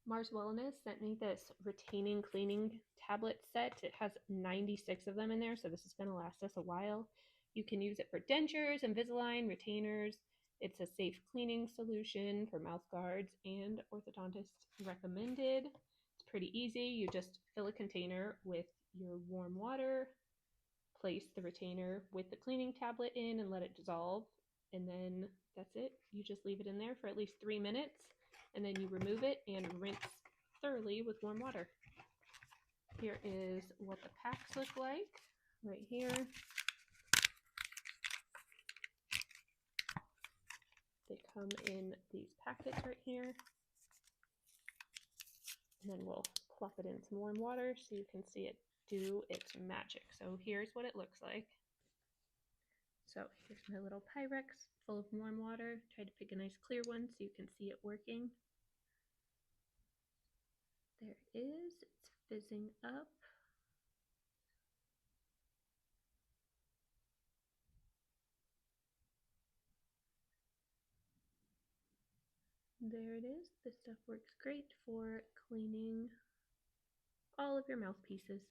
Mars Wellness sent me this retaining cleaning tablet set. It has 96 of them in there, so this is going to last us a while. You can use it for dentures, Invisalign, retainers. It's a safe cleaning solution for mouth guards and orthodontist recommended. It's pretty easy. You just fill a container with your warm water, place the retainer with the cleaning tablet in and let it dissolve, and then that's it. You just leave it in there for at least 3 minutes, and then you remove it and rinse thoroughly with warm water. Here is what the packs look like right here. They come in these packets right here, and then we'll plop it in some warm water so you can see it do its magic. So here's what it looks like. So here's my little Pyrex full of warm water. Tried to pick a nice clear one so you can see it working. There it is. It's fizzing up. There it is. This stuff works great for cleaning all of your mouthpieces.